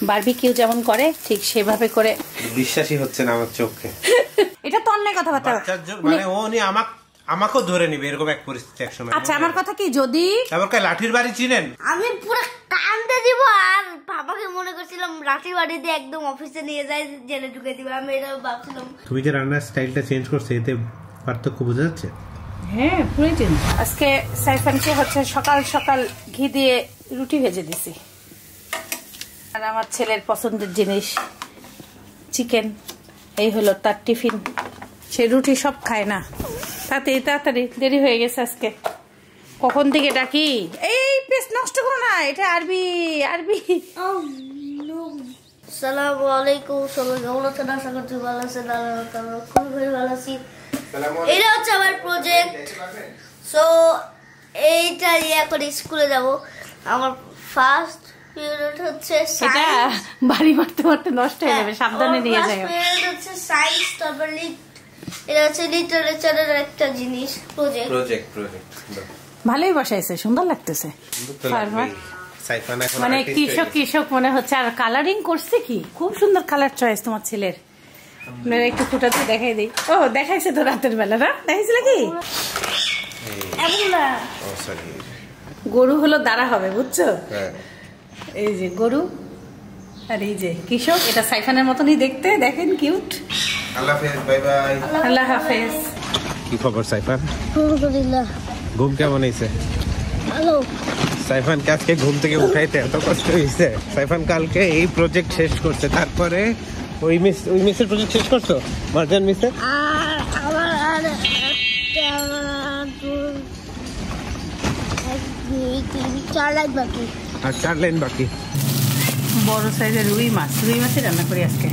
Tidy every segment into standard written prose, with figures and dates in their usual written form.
Barbecue যেমন করে ঠিক সেভাবে করে। বিশ্বাসই হচ্ছে না আমার চোখে। এটা তো অন্য কথাবার্তা, মানে ও নি আমাকেও ধরে নিবে এরকম এক পরিস্থিতি একসময়। আচ্ছা আমার কথা কি, যদি তারপর কয় লাঠির বাড়ি চিনেন, আমি পুরো কান্দে দিব। আর বাবাকে মনে করছিলাম লাঠির বাড়ি দিয়ে একদম অফিসে নিয়ে যায়, জেলে ঢুকে দিবে। আমি এটা ভাবছিলাম। তুমি যে রান্নার স্টাইলটা চেঞ্জ করছো এতে পার্থক্য বোঝা যাচ্ছে? হ্যাঁ পুরোই চেঞ্জ। আজকে সাইফানকে হচ্ছে সকাল সকাল ঘি দিয়ে রুটি ভেজে দিছি। আর আমার ছেলের পছন্দের জিনিস চিকেন, এই হলো তার টিফিন। সে রুটি সব খায় না। তাড়াতাড়ি দেরি হয়ে গেছে আজকে। কখন থেকে ডাকি, এই পেস্ট নষ্ট করো না, এটা আরবি। আসসালামু আলাইকুম, সবাই কেমন আছেন? আশা করছি ভালো আছেন। আমরা খুবই ভালো আছি। এটা হচ্ছে আমার প্রজেক্ট। সো এইটা নিয়ে এখন স্কুলে যাব। আমার ফার্স্ট পিরিয়ড হচ্ছে এটা বাড়ি মারতে মারতে নষ্ট হয়ে যাবে, সাবধানে নিয়ে যাও। পিরিয়ড হচ্ছে সায়েন্স, তারপর এটা হচ্ছে লিটারেচারের একটা জিনিস, প্রজেক্ট। ভালোই বসাইছে, সুন্দর লাগতেছে। মানে কৃষক মনে হচ্ছে। আর কালারিং করছে কি খুব সুন্দর কালার চয়েস তোমার ছেলের। একটু ফুটাতে দেখাই দিই। ও দেখাইছে তো রাতের বেলা, না দেখাইছিল কি? গরু হলো দাঁড়া হবে, বুঝছো? এই যে গরু আর এই যে কৃষক, এটা সাইফানের মতনই দেখতে, দেখেন কিউট। আল্লাহ হাফেজ, বাই বাই। আল্লাহ হাফেজ। কি খবর সাইফান? আলহামদুলিল্লাহ। ঘুম কেমন হইছে? ভালো। সাইফান আজকে ঘুম থেকে উঠাইতে এত কষ্ট হয়েছে। সাইফান কালকে এই প্রজেক্ট শেষ করছে, তারপরে ওই মিসের প্রজেক্ট শেষ করছো, মার্জান মিসের। আর আমার আর 4 লাইন বাকি। বড় সাইজের রুই মাছই রান্না করি আজকে।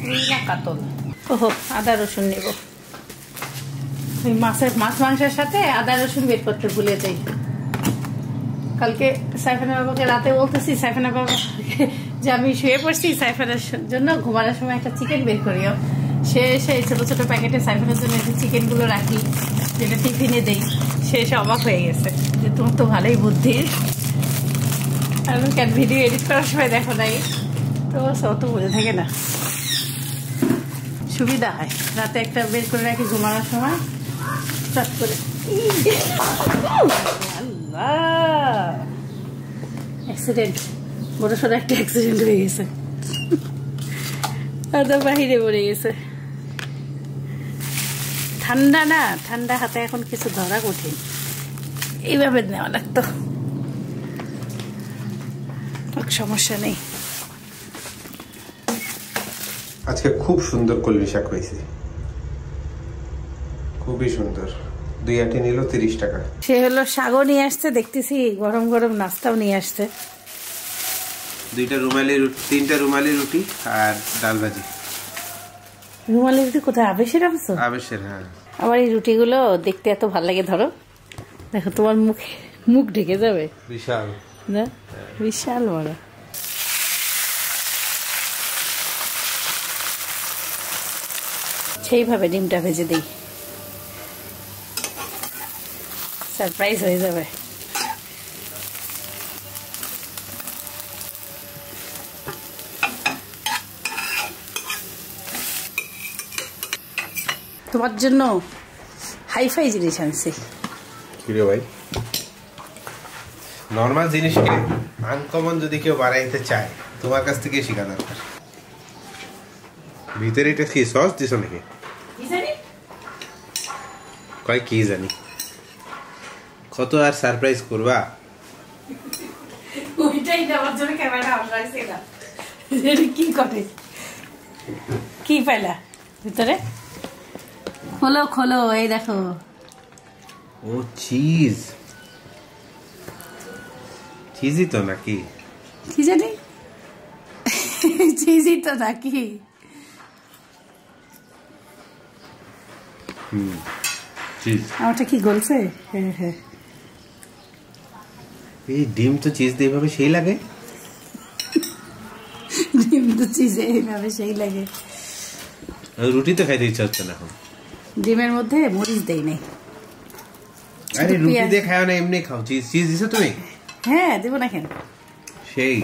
রুই না কাতল। ওহো, আদা রসুন নেব। ওই মাছ মাংসের সাথে আদা রসুন বের করতে ভুলে যাই। কালকে সাইফানের বাবাকে রাতে বলতেছি, সাইফানের বাবা যে আমি শুয়ে পড়ছি, সাইফানের জন্য ঘুমানোর সময় একটা চিকেন বের করিও। সেই ছোট ছোট প্যাকেটে সাইফানের জন্য একটু চিকেনগুলো রাখি, যেটা টিফিনে দেই। সে অবাক হয়ে গেছে যে তোমার তো ভালোই বুদ্ধি। আর কেন ভিডিও এডিট করার সময় দেখো নাই তো, অত বোঝা থাকে না। সুবিধা হয়, রাতে একটা বের করে রাখি ঘুমানোর সময় চট করে। অ্যাক্সিডেন্ট, বড় সড়ো একটা অ্যাক্সিডেন্ট হয়ে গেছে। আদা বাহিরে পড়ে গেছে। ঠান্ডা না, ঠান্ডা হাতে এখন কিছু ধরা কঠিন। এইভাবে নেওয়া লাগতো, সমস্যা নেই। আজকে খুব সুন্দর কলমি শাক হয়েছে, খুবই সুন্দর। 2 আটি নিল 30 টাকা। সে হলো শাকও নিয়ে আসছে, দেখতেছি গরম গরম নাস্তাও নিয়ে আসছে। 3টা রুমালি রুটি আর ডাল ভাজি। রুমালি রুটি কোথায়? আবেশের আনছো? আবেশের, হ্যাঁ। আমার এই রুটিগুলো দেখতে এত ভালো লাগে। ধরো, দেখো তোমার মুখ ঢেকে যাবে। বিশাল না, বিশাল বড়। সেইভাবে ডিমটা ভেজে দিই, সারপ্রাইজ হয়ে যাবে। তোমার জন্য হাইফাই জিনিস আনছি। কি রে ভাই? নর্মাল জিনিসকে আনকমন যদি কেউ বানাইতে চায়, তোমার কাছ থেকে শেখা দরকার। ভিতরে এটা কি সস দিছো নাকি? কয় কি জানি, কত আর সারপ্রাইজ করবা? ওইটাই আমার জন্য ক্যামেরা অন রাখছি না। কি করে, কি পাইলা ভিতরে? খোলো, এই দেখো। ও চিজই তো নাকি? কি জানি, চিজই তো নাকি। আমারটা কি গলছে? হ্যাঁ। এই ডিম তো চিজ দিয়ে ভাবে সেই লাগে। ডিম তো চিজ এইভাবে সেই লাগে। রুটি তো খাইতে ইচ্ছা হচ্ছে না এখন। ডিমের মধ্যে মরিচ দেই নাই। আরে রুটি দিয়ে খাও না, এমনি খাও। চিজ দিছো তুমি? হ্যাঁ দেবো না কেন। সেই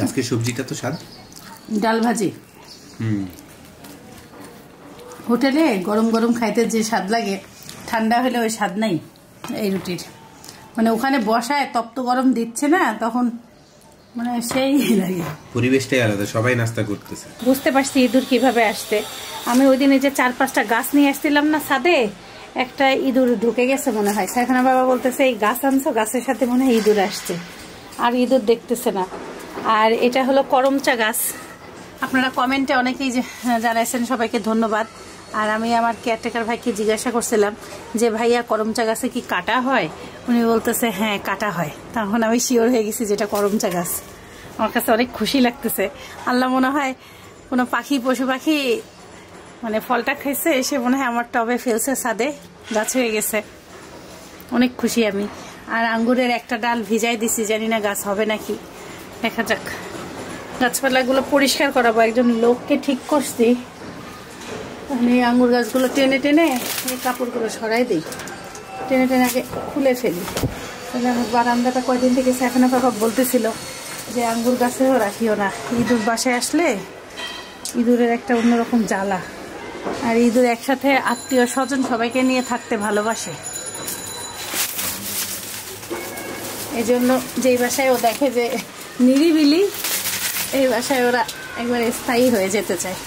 আজকে সবজিটা তো স্বাদ। ডাল ভাজি হোটেলে গরম গরম খাইতে যে স্বাদ লাগে ঠান্ডা হলে ওই স্বাদ নাই এই রুটির। মানে ওখানে বসায় তপ্ত গরম দিচ্ছে না তখন মানে সেই লাগে, পরিবেশটাই আলাদা, সবাই নাস্তা করতেছে। বুঝতে পারছি ইঁদুর কিভাবে আসতে। আমি ওই দিনে যে 4-5টা গাছ নিয়ে আসছিলাম না ছাদে, একটা ইঁদুর ঢুকে গেছে মনে হয়। সাইফানা বাবা বলতেছে এই গাছ আনছো, গাছের সাথে মনে হয় ইঁদুর আসছে, আর ইঁদুর দেখতেছে না। আর এটা হলো করমচা গাছ। আপনারা কমেন্টে অনেকেই জানাইছেন, সবাইকে ধন্যবাদ। আর আমি আমার কেয়ারটেকার ভাইকে জিজ্ঞাসা করছিলাম যে ভাইয়া করমচা গাছে কি কাটা হয়? উনি বলতেছে হ্যাঁ কাটা হয়। তখন আমি শিওর হয়ে গেছি যেটা করমচা গাছ। আমার কাছে অনেক খুশি লাগতেছে। আল্লাহ মনে হয় কোনো পাখি পশু পাখি মানে ফলটা খাইছে, এসে মনে হয় আমার টবে ফেলছে, ছাদে গাছ হয়ে গেছে। অনেক খুশি আমি। আর আঙ্গুরের একটা ডাল ভিজাই দিছি, জানি না গাছ হবে নাকি, দেখা যাক। গাছপালাগুলো পরিষ্কার করাবো, একজন লোককে ঠিক করছি। আমি আঙ্গুর গাছগুলো টেনে টেনে এই কাপড়গুলো সরাই দিই, টেনে টেনে আগে খুলে ফেলি। তাহলে আমার বারান্দাটা কয়দিন থেকে সাইফানা বাবা বলতেছিল যে আঙ্গুর গাছেও রাখিও না, ইঁদুর বাসায় আসলে ইঁদুরের একটা অন্যরকম জ্বালা। আর ইঁদুর একসাথে আত্মীয় স্বজন সবাইকে নিয়ে থাকতে ভালোবাসে। এই জন্য যেই বাসায় ও দেখে যে নিরিবিলি, এই বাসায় ওরা একবারে স্থায়ী হয়ে যেতে চায়।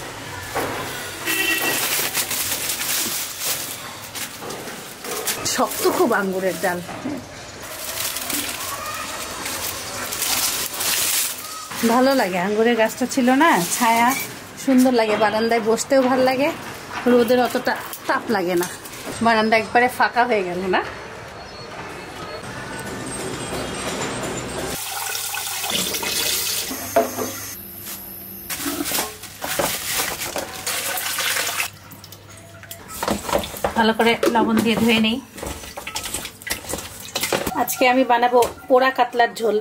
শক্ত খুব আঙ্গুরের ডাল। ভালো লাগে, আঙ্গুরের গাছটা ছিল না, ছায়া সুন্দর লাগে, বারান্দায় বসতেও ভালো লাগে, রোদের অতটা তাপ লাগে না। বারান্দা একবারে ফাঁকা হয়ে গেল না। ভালো করে লবণ দিয়ে ধুয়ে নেই। আজকে আমি বানাবো পোড়া কাতলার ঝোল।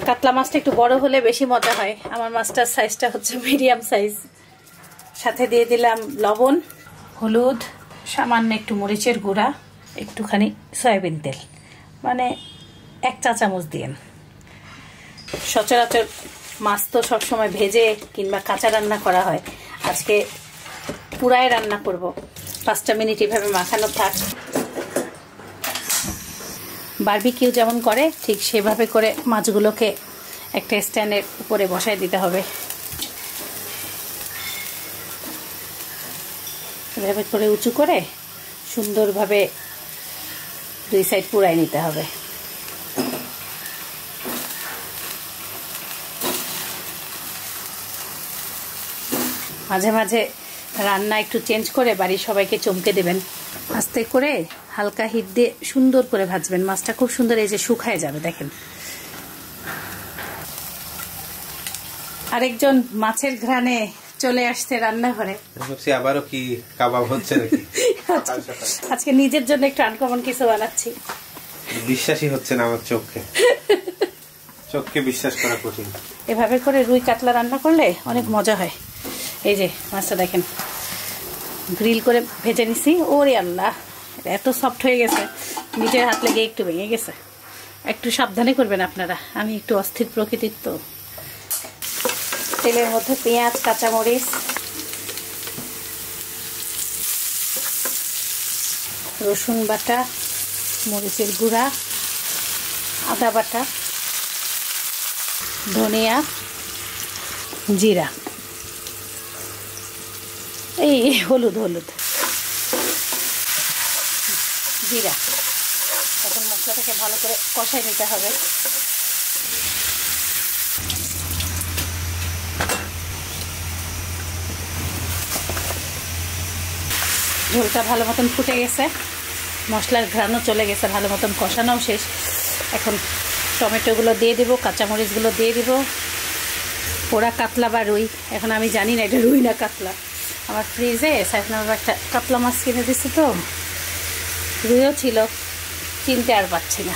কাতলা মাছটা একটু বড় হলে বেশি মজা হয়। আমার মাছটার সাইজটা হচ্ছে মিডিয়াম সাইজ। সাথে দিয়ে দিলাম লবণ, হলুদ, সামান্য একটু মরিচের গুঁড়া, একটুখানি সয়াবিন তেল, মানে 1 চা চামচ দিন। সচরাচর মাছ তো সবসময় ভেজে কিংবা কাঁচা রান্না করা হয়, আজকে পুরাই রান্না করব। 5টা মিনিট এভাবে মাখানো থাক। বারবিকিউ যেমন করে ঠিক সেভাবে করে মাছগুলোকে একটা স্ট্যান্ডের উপরে বসায় দিতে হবে। এভাবে করে উঁচু করে সুন্দরভাবে 2 সাইড পুরাই নিতে হবে। মাঝে মাঝে রান্না একটু চেঞ্জ করে বাড়ির সবাইকে চমকে দেবেন। আস্তে করে হালকা হিট দিয়ে সুন্দর করে ভাজবেন। মাছটা খুব সুন্দর এই যে শুকায় যাবে, দেখেন। আরেকজন মাছের ঘ্রাণে চলে আসছে রান্নাঘরে। আবারও কি কাবাব হচ্ছে নাকি? আজকে নিজের জন্য একটু আনকমন কিছু বানাচ্ছি। বিশ্বাসই হচ্ছে না আমার চোখে, চোখকে বিশ্বাস করা কঠিন। এভাবে করে রুই কাতলা রান্না করলে অনেক মজা হয়। এই যে মাছটা দেখেন গ্রিল করে ভেজে নিছি। ওরে আল্লাহ, এত সফট হয়ে গেছে, নিজের হাত লেগে একটু ভেঙে গেছে। একটু সাবধানে করবেন আপনারা, আমি একটু অস্থির প্রকৃতির তো। তেলের মধ্যে পেঁয়াজ, কাঁচামরিচ, রসুন বাটা, মরিচের গুঁড়া, আদা বাটা, ধনিয়া, জিরা, এই হলুদ জিরা। এখন মশলাটাকে ভালো করে কষাই নিতে হবে। ঝোলটা ভালো মতন ফুটে গেছে, মশলার ঘ্রাণও চলে গেছে, ভালো মতন কষানোও শেষ। এখন টমেটোগুলো দিয়ে দেবো, কাঁচামরিচগুলো দিয়ে দিব। পোড়া কাতলা বা রুই, এখন আমি জানি না এটা রুই না কাতলা। আমার ফ্রিজে সাইফানা বাবা একটা কাতলা মাছ কিনে দিচ্ছে, তো রুইও ছিল, চিনতে আর পাচ্ছি না।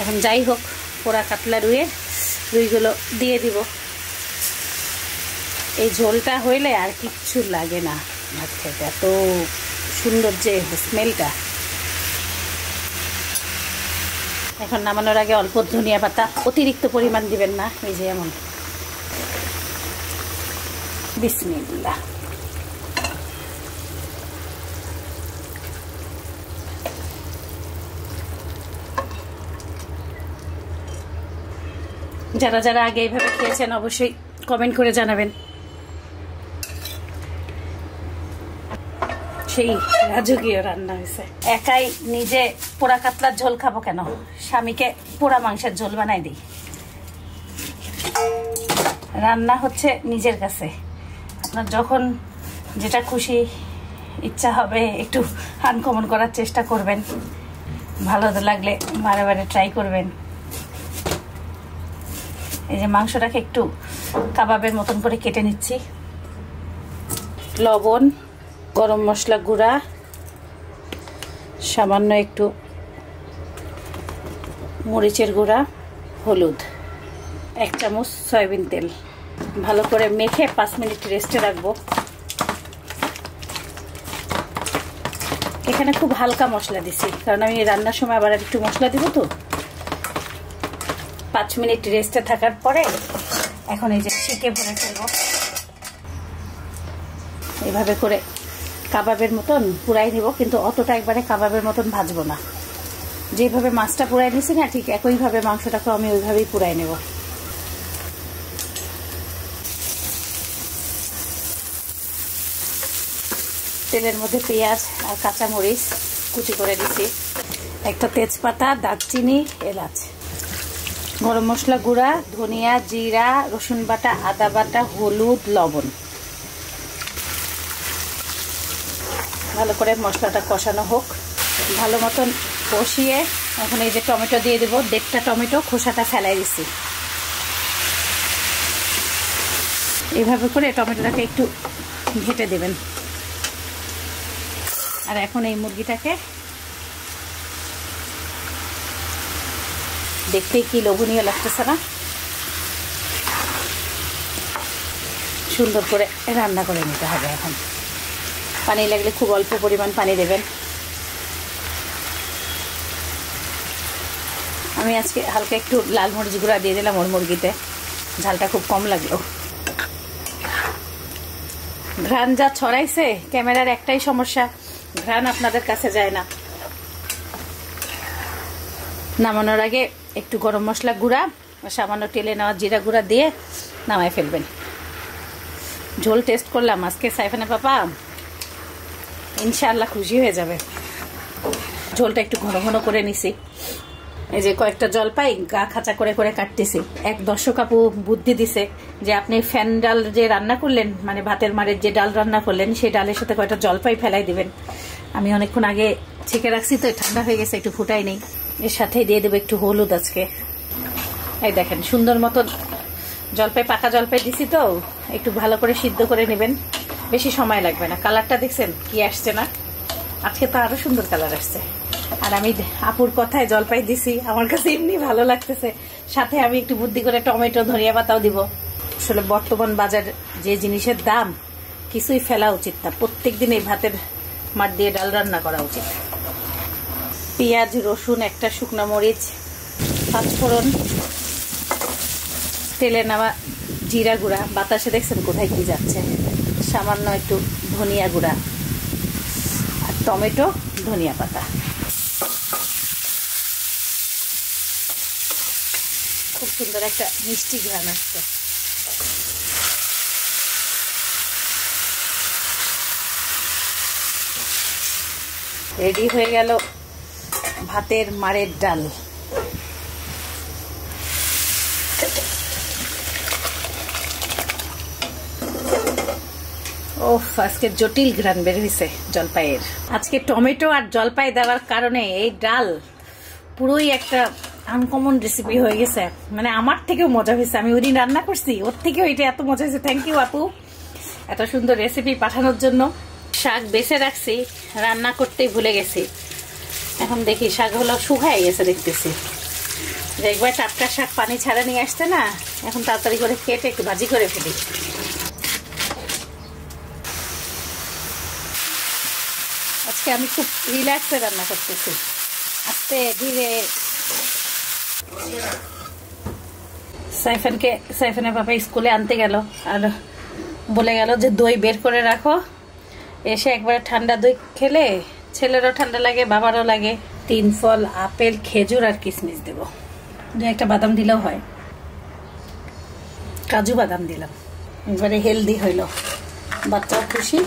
এখন যাই হোক, পোড়া কাতলা রুইগুলো দিয়ে দিব। এই ঝোলটা হইলে আর কিচ্ছু লাগে না ভাত খেতে, এত সুন্দর যে স্মেলটা। এখন নামানোর আগে অল্প ধনিয়া পাতা, অতিরিক্ত পরিমাণ দিবেন না, এই যে এমন। বিসমিল্লাহ। যারা যারা আগে এইভাবে খেয়েছেন অবশ্যই কমেন্ট করে জানাবেন। সেই রাজকীয় রান্না হয়েছে। একাই নিজে পোড়া কাতলার ঝোল খাবো কেন, স্বামীকে পোড়া মাংসের ঝোল বানাই দিই। রান্না হচ্ছে নিজের কাছে, আপনার যখন যেটা খুশি ইচ্ছা হবে একটু আনকমন করার চেষ্টা করবেন, ভালো লাগলে বারে বারে ট্রাই করবেন। এই যে মাংসটাকে একটু কাবাবের মতন করে কেটে নিচ্ছি। লবণ, গরম মশলা গুঁড়া, সামান্য একটু মরিচের গুঁড়া, হলুদ, 1 চামচ সয়াবিন তেল, ভালো করে মেখে 5 মিনিট রেস্টে রাখবো। এখানে খুব হালকা মশলা দিছি, কারণ আমি রান্নার সময় আবার একটু মশলা দিব তো। 5 মিনিট রেস্টে থাকার পরে এখন এই যে শিকে ভরে ফেলবো। এইভাবে করে কাবাবের মতন পুরাই নিব, কিন্তু অতটা একবারে কাবাবের মতন ভাজবো না। যেভাবে মাছটা পুরাই নিছি না, ঠিক একইভাবে মাংসটাকেও আমি ওইভাবেই পুরাই নেব। তেলের মধ্যে পেঁয়াজ আর কাঁচামরিচ কুচি করে দিচ্ছি, একটা তেজপাতা, দারচিনি, এলাচ, গরম মশলা গুঁড়া, ধনিয়া, জিরা, রসুন বাটা, আদা বাটা, হলুদ, লবণ। ভালো করে মশলাটা কষানো হোক, ভালো মতন কষিয়ে এখন এই যে টমেটো দিয়ে দেবো। 1.5টা টমেটো খোসাটা ফেলাই দিচ্ছি। এইভাবে করে টমেটোটাকে একটু ঘেটে দেবেন। আর এখন এই মুরগিটাকে দেখতেই কি লোভনীয় লাগতেছে না, সুন্দর করে রান্না করে নিতে হবে। এখন পানি লাগলে খুব অল্প পরিমাণ পানি দেবেন। আমি আজকে হালকা একটু লাল মরিচ গুঁড়া দিয়ে দিলাম ওর মুরগিতে, ঝালটা খুব কম লাগলো। ঘ্রাণ যা ছড়াইছে, ক্যামেরার একটাই সমস্যা, ঘ্রাণ আপনাদের কাছে যায় না। নামানোর আগে একটু গরম মশলা গুঁড়া, সামান্য টেলে নেওয়া জিরা গুঁড়া দিয়ে নামায় ফেলবেন। ঝোল টেস্ট করলাম আজকে সাইফানের পাপা, ইনশাআল্লাহ খুশি হয়ে যাবে। ঝোলটা একটু ঘন ঘন করে নিছি। এই যে কয়েকটা জলপাই গা খাঁচা করে করে কাটতেছি। এক দর্শক আপু বুদ্ধি দিছে যে আপনি ফ্যান ডাল যে রান্না করলেন, মানে ভাতের মারের যে ডাল রান্না করলেন, সেই ডালের সাথে কয়েকটা জলপাই ফেলাই দিবেন। আমি অনেকক্ষণ আগে ছেঁকে রাখছি তো, ঠান্ডা হয়ে গেছে, একটু ফুটাই নেই। এর সাথেই দিয়ে দেবো একটু হলুদ আজকে। এই দেখেন সুন্দর মতন জলপাই, পাকা জলপাই দিছি তো, একটু ভালো করে সিদ্ধ করে নেবেন, বেশি সময় লাগবে না। কালারটা দেখছেন কি আসছে না? আজকে তো আরো সুন্দর কালার আসছে। আর আমি আপুর কথায় জলপাই দিছি, আমার কাছে এমনি ভালো লাগতেছে। সাথে আমি একটু বুদ্ধি করে টমেটো, ধনিয়া পাতাও দিব। আসলে বর্তমান বাজার যে জিনিসের দাম, কিছুই ফেলা উচিত না। প্রত্যেকদিন এই ভাতের মাঠ দিয়ে ডাল রান্না করা উচিত। পেঁয়াজ, রসুন, একটা শুকনো মরিচ, 5 ফোড়ন, তেলে নেওয়া জিরা গুঁড়া, বাতাসে দেখছেন কোথায় কি যাচ্ছে, সামান্য একটু ধনিয়া গুঁড়া, আর টমেটো, ধনিয়া পাতা। খুব সুন্দর একটা মিষ্টি ঘ্রাণ আসছে। রেডি হয়ে গেল ভাতের মারের ডাল। ওফ, আজকে জটিল ঘ্রাণ বের হয়েছে জলপাইয়ের। আজকে টমেটো আর জলপাই দেওয়ার কারণে এই ডাল পুরোই একটা আনকমন রেসিপি হয়ে গেছে। মানে আমার থেকেও মজা হয়েছে। আমি ওই দিন রান্না করছি, ওর থেকেও এটা এত মজা হয়েছে। থ্যাংক ইউ আপু এত সুন্দর রেসিপি পাঠানোর জন্য। শাক বেছে রাখছি, রান্না করতেই ভুলে গেছি। এখন দেখি শাকগুলো শুকায় গেছে দেখতেছি। একবার টাটকা শাক পানি ছাড়া নিয়ে আসতে না, এখন তাড়াতাড়ি করে কেটে একটু ভাজি করে ফেলি। আজকে আমি খুব রিল্যাক্সে রান্না করতেছি, আস্তে ধীরে সাইফানের বাবা স্কুলে আনতে গেল আর বলে গেল যে দই বের করে রাখো, এসে একবারে ঠান্ডা দই খেলে ছেলেরও ঠান্ডা লাগে বাবারও লাগে। 3 ফল আপেল খেজুর আর কিশমিশ দেব, 2-1টা বাদাম দিলেও হয়, কাজু বাদাম দিলাম, একবারে হেলদি হইল, বাচ্চাও খুশি,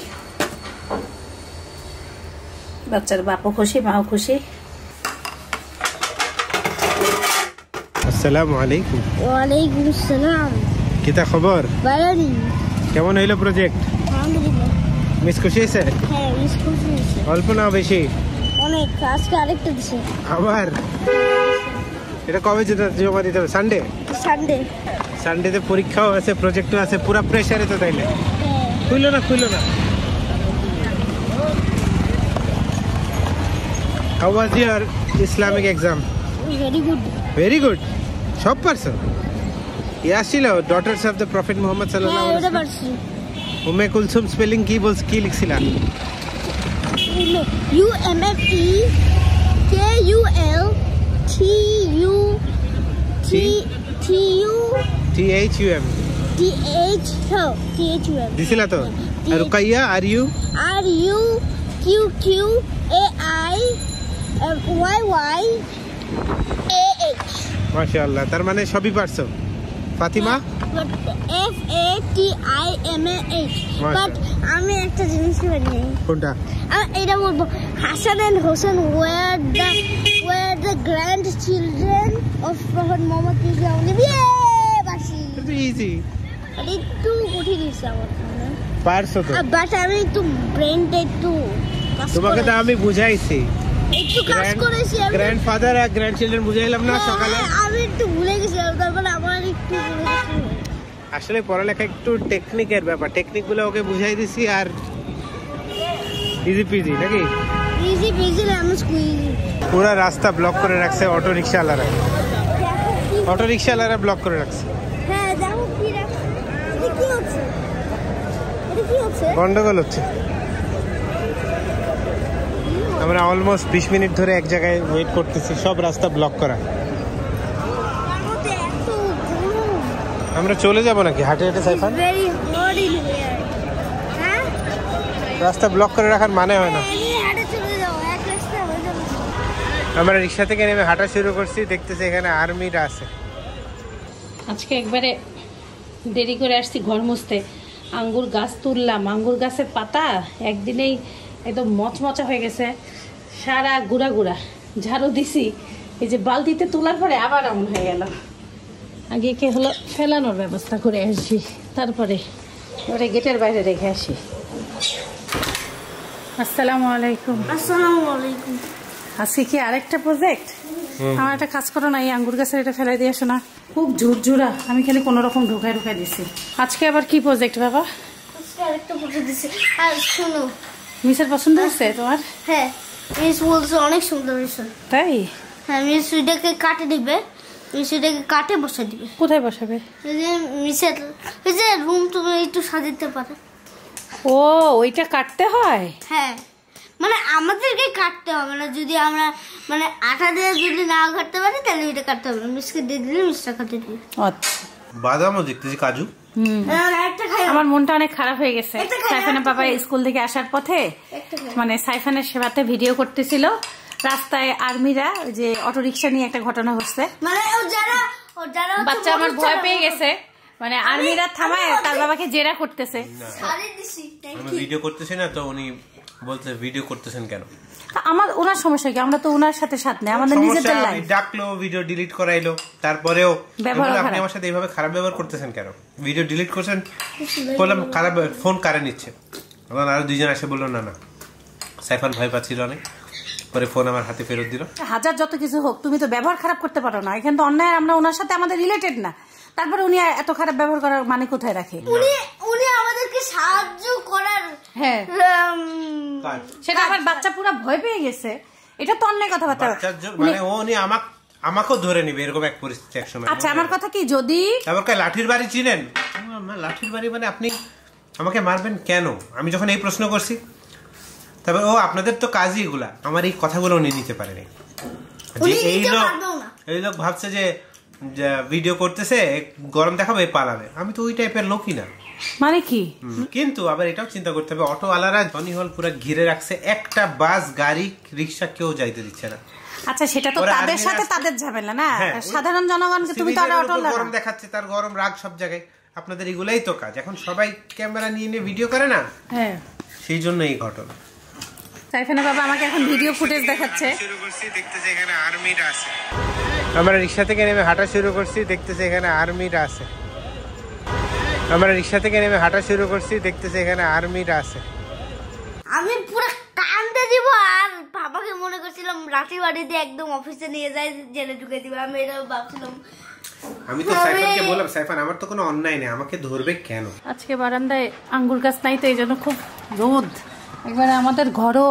বাচ্চার বাপও খুশি মাও খুশি। আসসালামু আলাইকুম। ওয়ালাইকুম আসসালাম। কিতা খবর? ভালো নেই। কেমন হইলো প্রজেক্ট? আলহামদুলিল্লাহ। মিস খুশি হয়েছে? হ্যাঁ মিস খুশি হয়েছে। অল্প না বেশি? অনেক। আজকে আরেকটা দিছে। আবার এটা কবে জমা দিতে হবে? সানডে? সানডেতে পরীক্ষাও আছে, প্রজেক্টও আছে, পুরো প্রেসারে তো তাইলে। খুইলো না। How was your Islamic exam? Very good. সব পারছো? আসছিল daughters of the prophet Muhammad সাল্লাল্লাহু আলাইহি ওয়াসাল্লাম। উম্মে কুলসুম স্পেলিং কি লিখছিলা? UMME THUM দিছিলা তো? আর রুকাইয়া RUQAIYYAH। মাশাআল্লাহ, তার মানে সবই পারছো। ফাতিমা? FATIMAH। বাট আমি একটা জিনিস জানি। কোনটা? এটা বলবো, Hasan and Hussain were the grandchildren of Prophet Muhammad বাসি। এটা ইজি। একটু কঠিন হইছে আমার জন্য। পারছো তো? বাট আমি একটু ব্রেনটা একটু তোমাকে তো আমি বুঝাইছি, একটু কাজ করেছি আমি। গ্র্যান্ডফাদার আর গ্র্যান্ডচিলড্রেন বুঝাইলাম না সকালে? আমি একটু ভুলে গেছি, তারপর আমার একটু ভুলে গেছি। আসলে পড়ালেখা একটু টেকনিকের ব্যাপার, টেকনিকগুলো ওকে বুঝাই দিছি আর ইজি পিজি নাকি? Easy PG lemon squeegee. পুরো রাস্তা ব্লক করে রাখছে অটো রিকশাওয়ালারা ব্লক করে রাখছে। হ্যাঁ দেখো কি রাখছে, এটা কি হচ্ছে? গন্ডগোল হচ্ছে। আমরা অলমোস্ট 20 মিনিট ধরে এক জায়গায় ওয়েট করতেছি, সব রাস্তা ব্লক করা। আমরা চলে যাব নাকি হাঁটে হাঁটে সাইফান? রাস্তা ব্লক করে রাখার মানে হয় না। আমরা রিক্সা থেকে নেমে হাঁটা শুরু করছি, দেখতেছি এখানে আর্মিরা আছে। আজকে একবারে দেরি করে আসছি ঘর মুছতে, আঙ্গুর গাছ তুললাম, আঙ্গুর গাছের পাতা একদিনেই একদম মচমচা হয়ে গেছে, সারা গুড়া ঝাড়ু দিছি, এই যে বালতিতে তোলার পরে আবার এমন হয়ে গেল। আগে কে হলো ফেলানোর ব্যবস্থা করে আসছি, তারপরে ওটা গেটের বাইরে রেখে আসি। আসসালামু আলাইকুম। আজকে কি আরেকটা প্রজেক্ট? আমার একটা কাজ করো না, এই আঙ্গুর গাছের এটা ফেলাই দিয়ে আসো না, খুব ঝুরঝুরা, আমি খালি কোনো রকম ঢুকাই দিছি। আজকে আবার কি প্রজেক্ট বাবা? আরেকটা প্রজেক্ট দিছি। আর শুনো, মিসের পছন্দ হয়েছে তোমার? হ্যাঁ, মিস বলছে অনেক সুন্দর হয়েছে। তাই? হ্যাঁ, মিস ওইটাকে কাটে দিবে, মিস ওইটাকে কাটে বসাই দিবে। কোথায় বসাবে? মিসের ওই যে রুম তুমি একটু সাজাতে পারো। ও, ওইটা কাটতে হয়? হ্যাঁ, মানে আমাদেরকে কাটতে হবে না, যদি আমরা মানে আটা দিয়ে যদি না কাটতে পারি তাহলে ওইটা কাটতে হবে, মিসকে দিয়ে দিলে মিসটা কাটে দিবে। আচ্ছা, বাদামও দেখতেছি, কাজু। আমার মনটা অনেক খারাপ হয়ে গেছে। সাইফানের বাবা স্কুল থেকে আসার পথে মানে সাইফানের সেবাতে ভিডিও করতেছিল, রাস্তায় আর্মিরা যে অটো রিক্সা নিয়ে একটা ঘটনা ঘটছে, মানে বাচ্চা আমার ভয় পেয়ে গেছে, মানে আর্মিরা থামায় তার বাবাকে জেরা করতেছে। ভিডিও করতেছি না তো উনি বলতে ভিডিও করতেছেন কেন? আমার ওনার সমস্যা কি? আমরা তো ওনার সাথে সাথ নেই, আমাদের নিজেদের লাইফ। ডাকলো, ভিডিও ডিলিট করাইলো, তারপরেও আপনি আমার সাথে এইভাবে খারাপ ব্যবহার করতেছেন কেন? ভিডিও ডিলিট করছেন, বললাম খারাপ, ফোন কারে নিচ্ছে। আমার আরো 2 জন এসে বললো না সাইফান ভয় পাচ্ছিল অনেক, পরে ফোন আমার হাতে ফেরত দিল। হাজার যত কিছু হোক, তুমি তো ব্যবহার খারাপ করতে পারো না, এখানে তো অন্যায়, আমরা ওনার সাথে আমাদের রিলেটেড না, তারপরে উনি এত খারাপ ব্যবহার করার মানে কোথায় রাখে? উনি আমাদেরকে সাহায্য করার, হ্যাঁ সেটা আমার বাচ্চা পুরো ভয় পেয়ে গেছে, এটা তো অন্যায় কথাবার্তা। মানে উনি আমাকেও ধরে নিবে এরকম এক পরিস্থিতি একসময়। আচ্ছা, আমার কথা কি, যদি তারপর লাঠির বাড়ি চিনেন? লাঠির বাড়ি মানে আপনি আমাকে মারবেন কেন? আমি যখন এই প্রশ্ন করছি, তারপর আপনাদের তো কাজই এগুলা, আমার এই কথাগুলো উনি নিতে পারেনি। এই লোক ভাবছে যে ভিডিও করতেছে গরম দেখাবে পালাবে, আমি তো ওই টাইপের লোকই না। মানে কি? কিন্তু আবার এটাও চিন্তা করতে হবে, অটোওয়ালারা জনি হল পুরো ঘিরে রাখছে, একটা বাস গাড়ি রিক্সা কেউ যাইতে দিচ্ছে না। আচ্ছা সেটা তো তাদের সাথে তাদের ঝামেলা না, সাধারণ জনগণকে তুমি তো গরম দেখাচ্ছে, তার গরম রাগ সব জায়গায়। আপনাদের এগুলাই তো কাজ, এখন সবাই ক্যামেরা নিয়ে নিয়ে ভিডিও করে না, হ্যাঁ সেই জন্য এই ঘটনা। সাইফানা বাবা আমাকে এখন ভিডিও ফুটেজ দেখাচ্ছে। শুরু করছি, দেখতেছে এখানে আর্মিরা আছে। আমরা রিক্সা থেকে নেমে হাঁটা শুরু করছি, দেখতেছে এখানে আর্মিরা আছে। আমরা রিক্সা থেকে নেমে হাঁটা শুরু করছি, দেখতেছে এখানে আর্মিরা আছে। আমি পুরো কান্দে দিব, আর বাবাকে মনে করছিলাম লাঠি বাড়ি দিয়ে একদম অফিসে নিয়ে যাই, জেলে ঢুকে দিব। আমি এটা ভাবছিলাম। আমি তো সাইফানকে বললাম, সাইফান আমার তো কোনো অন্যায় নেই, আমাকে ধরবে কেন? আজকে বারান্দায় আঙ্গুর গাছ নাই তো এই জন্য খুব রোদ, একবারে আমাদের ঘরও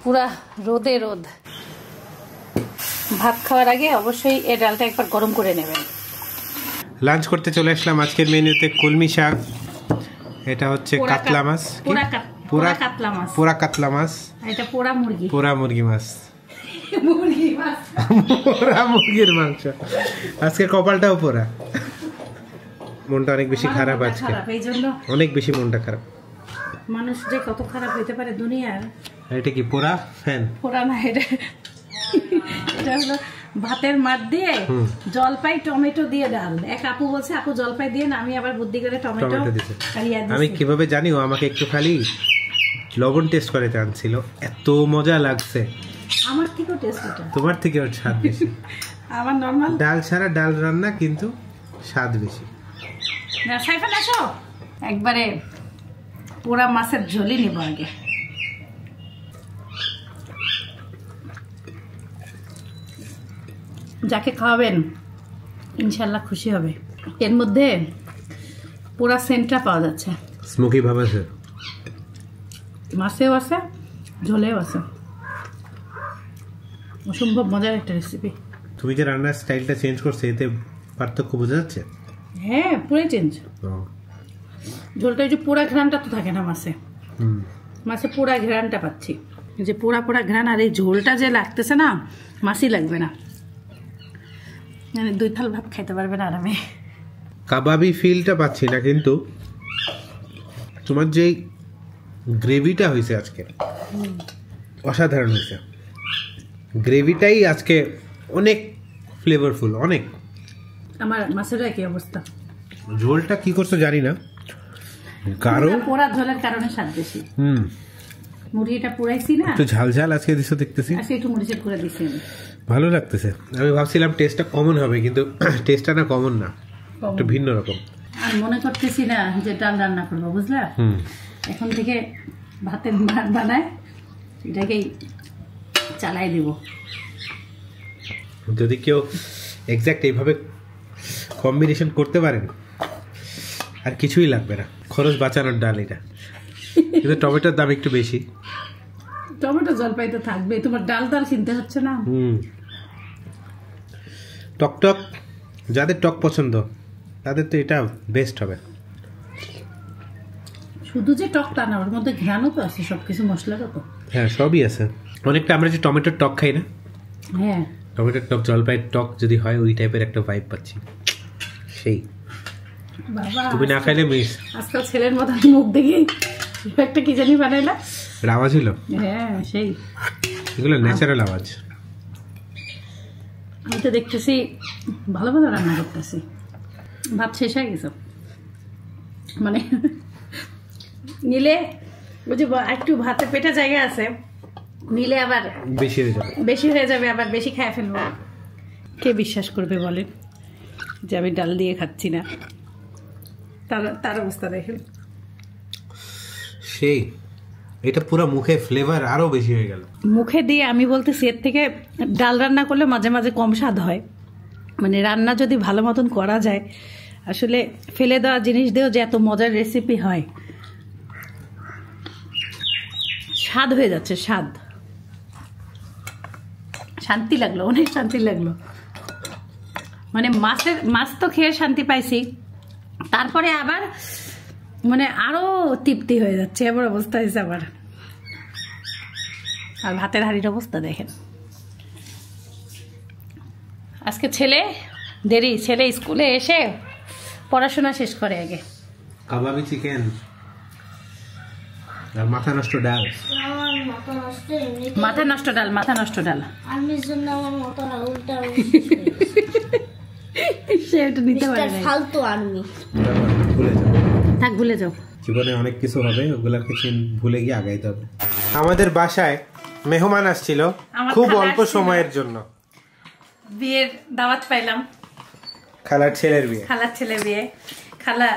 পুরা রোদে রোদ। ভাত খাওয়ার আগে অবশ্যই এই ডালটা একবার গরম করে নেবেন। লাঞ্চ করতে চলে আসলাম। আজকের মেনুতে কলমি শাক, এটা হচ্ছে কাতলা মাছ, পোড়া কাতলা মাছ, পোড়া কাতলা মাছ, এটা পোড়া মুরগি, পোড়া মুরগি মাছ, মুরগি মাছ, পোড়া মুরগির মাংস। আজকে কপালটাও পোড়া, মনটা অনেক বেশি খারাপ আজকে, এই জন্য অনেক বেশি মনটা খারাপ। মানুষ যে কত খারাপ হইতে পারে দুনিয়ার। এটা কি পোড়া ফ্যান? পোড়া না, এটা হলো ভাতের মাঠ দিয়ে জলপাই টমেটো দিয়ে ডাল। এক আপু বলছে আপু জলপাই দিয়ে না, আমি আবার বুদ্ধি করে টমেটো দিয়েছি। আমি কিভাবে জানি, ও আমাকে একটু খালি লবণ টেস্ট করে আনছিল, এত মজা লাগছে। আমার থেকেও টেস্ট এটা, তোমার থেকেও স্বাদ বেশি। আমার নরমাল ডাল ছাড়া ডাল রান্না, কিন্তু স্বাদ বেশি। না সাইফান আসো, একবারে পোড়া মাছের ঝোলই নিব আগে। যাকে খাওয়াবেন ইনশাল্লাহ খুশি হবে। এর মধ্যে পুরা সেন্টটা পাওয়া যাচ্ছে, স্মোকি ভাব আছে, মাছেও আছে ঝোলেও আছে। অসম্ভব মজার একটা রেসিপি। তুমি যে রান্নার স্টাইলটা চেঞ্জ করছো, এতে পার্থক্য বোঝা যাচ্ছে? হ্যাঁ পুরোই চেঞ্জ। ঝোলটা যে পোড়া ঘ্রাণটা তো থাকে না মাছে, মাছে পোড়া ঘ্রাণটা পাচ্ছি, যে পোড়া পোড়া ঘ্রাণ। আর এই ঝোলটা যে লাগতেছে না, মাছই লাগবে না, মানে 2 থাল ভাত খাইতে পারবে না আরামে। কাবাবি ফিলটা পাচ্ছি না, কিন্তু তোমার যে গ্রেভিটা হয়েছে আজকে অসাধারণ হয়েছে। গ্রেভিটাই আজকে অনেক ফ্লেভারফুল, অনেক। আমার মাছের কি অবস্থা, ঝোলটা কি করছো জানি না, কারণ পোড়া ঝোলের কারণে স্বাদ বেশি। মুরগিটা পোড়াইছি না, একটু ঝাল ঝাল আজকে দিছো দেখতেছি, আজকে একটু মরিচের গুঁড়া দিছি আমি, ভালো লাগতেছে। আমি ভাবছিলাম টেস্টটা কমন হবে, কিন্তু টেস্টটা না কমন না, একটু ভিন্ন রকম। আর মনে করতেছি না যে ডাল রান্না করবো, বুঝলা? এখন থেকে ভাতের ভাত বানায় এটাকেই চালাই দেব। যদি কেউ এক্স্যাক্ট এইভাবে কম্বিনেশন করতে পারেন, আর কিছুই লাগবে না, খরচ বাঁচানোর ডাল এটা। কিন্তু টমেটোর দাম একটু বেশি। টমেটো জলপাই তো থাকবে, তোমার ডাল তো আর কিনতে হচ্ছে না। টক টক, যাদের টক পছন্দ তাদের তো এটা বেস্ট হবে। শুধু যে টক তা না, ওর মধ্যে ঘ্রাণও তো আছে, সবকিছু মশলারও তো। হ্যাঁ সবই আছে অনেকটা। আমরা যে টমেটোর টক খাই না, হ্যাঁ টমেটোর টক, জলপাইয়ের টক যদি হয়, ওই টাইপের একটা ভাইব পাচ্ছি। সেই বাবা, তুমি না খাইলে মিস। আজকাল ছেলের মতো মুখ দেখি একটা কি জানি বানাইলা, আওয়াজ হলো। হ্যাঁ সেই, এগুলো ন্যাচারাল আওয়াজ। আমি তো দেখতেছি ভালো ভালো রান্না করতেছি। ভাত শেষ হয়ে গেছে, মানে নিলে ওই যে একটু ভাতে পেটে জায়গা আছে, নিলে আবার বেশি হয়ে যাবে, আবার বেশি খেয়ে ফেলবো। কে বিশ্বাস করবে বলেন যে আমি ডাল দিয়ে খাচ্ছি না? তার অবস্থা দেখেন। সেই এটা পুরো মুখে ফ্লেভার আরো বেশি হয়ে গেল। মুখে দিয়ে আমি বলতেছি, এর থেকে ডাল রান্না করলে মাঝে মাঝে কম স্বাদ হয়। মানে রান্না যদি ভালো মতন করা যায়, আসলে ফেলে দেওয়া জিনিস দিয়েও যে এত মজার রেসিপি হয়, স্বাদ হয়ে যাচ্ছে, স্বাদ। শান্তি লাগলো, অনেক শান্তি লাগলো। মানে মাছ তো খেয়ে শান্তি পাইছি, তারপরে আবার মানে আরো তৃপ্তি হয়ে যাচ্ছে, এবার অবস্থা হয়েছে আবার। আর ভাতের হাঁড়ির অবস্থা দেখেন। আজকে ছেলে দেরি, ছেলে স্কুলে এসে পড়াশোনা শেষ করে আগে। কাবাবি চিকেন আর মাথা নষ্ট ডাল। মাথা নষ্ট ডাল, মাথা নষ্ট ডাল। আর্মির জন্য আমার মাথাটা উল্টা সে এটা নিতে পারে না। ফালতু আর্মি। ভুলে যাও, থাক ভুলে যাও। জীবনে অনেক কিছু হবে, ওগুলাকে ভুলে গিয়ে আগাইতে হবে। আমাদের বাসায় মেহমান আসছিল খুব অল্প সময়ের জন্য। বিয়ের দাওয়াত পাইলাম, খালার ছেলের বিয়ে। খালার ছেলে বিয়ে। খালা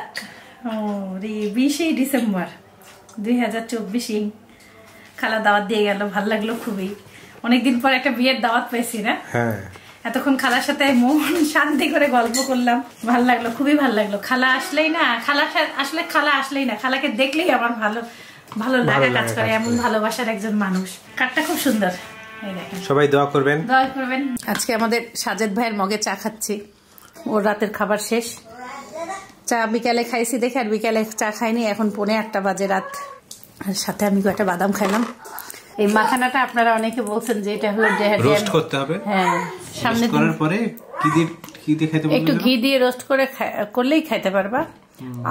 20 ডিসেম্বর 2024 খালা দাওয়াত দিয়ে গেল। ভাল লাগলো খুবই, অনেকদিন পর একটা বিয়ের দাওয়াত পাইছি না। হ্যাঁ, এতক্ষণ খালার সাথে মন শান্তি করে গল্প করলাম, ভাল লাগলো, খুবই ভাল লাগলো। খালা আসলেই না, খালা আসলেই না, খালাকে দেখলেই আমার ভালো ভালো লাগা কাজ করে। এমন ভালোবাসার একজন মানুষ। কাঠটা খুব সুন্দর। সবাই দোয়া করবেন, দোয়া করবেন। আজকে আমাদের সাজেদ ভাইয়ের মগে চা খাচ্ছি, ওর রাতের খাবার শেষ। চা বিকালে খাইছি দেখে আর বিকালে চা খাইনি, এখন 8:45 বাজে রাত। আর সাথে আমি কয়েকটা বাদাম খাইলাম। এই মাখানাটা আপনারা অনেকে বলছেন যে এটা হলো রোস্ট করতে হবে। হ্যাঁ, সামনে করার পরে কি দিয়ে খেতে বলবেন? একটু ঘি দিয়ে রোস্ট করে করলেই খাইতে পারবা।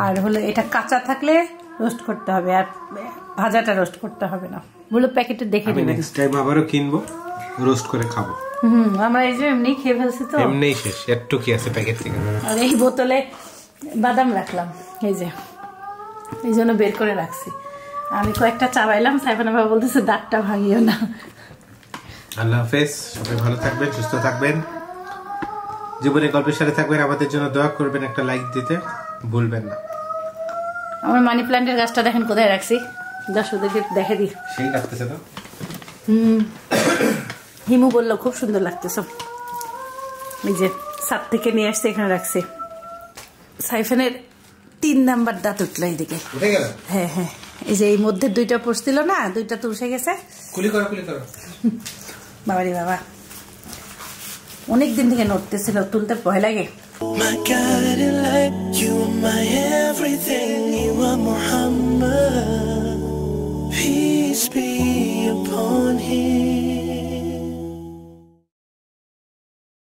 আর হলো এটা কাঁচা থাকলে রোস্ট করতে হবে, আর ভাজাটা রোস্ট করতে হবে না। বলে প্যাকেটে দেখে নেবেন। নেক্সট টাইম আবারও কিনবো, রোস্ট করে খাবো। আমরা এই যে এমনি খেয়ে ফেলছি তো, এমনি শেষ। একটু কি আছে প্যাকেট থেকে। আর এই বোতলে বাদাম রাখলাম, এই যে এই জন্য বের করে রাখছি। আমি কয়েকটা চাবাইলাম, সাইফানা বাবা বলতেছে দাঁতটা ভাঙিও না। আল্লাহ হাফেজ, সবাই ভালো থাকবেন, সুস্থ থাকবেন, জীবনে গল্পের সাথে থাকবেন। আমাদের জন্য দোয়া করবেন, একটা লাইক দিতে ভুলবেন না। আমার মানি প্ল্যান্টের গাছটা দেখেন কোথায় রাখছি, দর্শকদেরকে দেখে দিই। সেই লাগতেছে না? হিমু বললো খুব সুন্দর লাগতেছে। এই যে ছাদ থেকে নিয়ে আসছে, এখানে রাখছি। সাইফানের 3 নাম্বার দাঁত উঠলো এইদিকে। উঠে গেল? হ্যাঁ হ্যাঁ, এই যে এই মধ্যে 2টা পড়ছিল না, 2টা তো উঠে গেছে। কুলি করো, কুলি করো। বাবারি বাবা, অনেকদিন থেকে নড়তেছিল, তুলতে ভয় লাগে। My guiding light, you are my everything, you are Muhammad.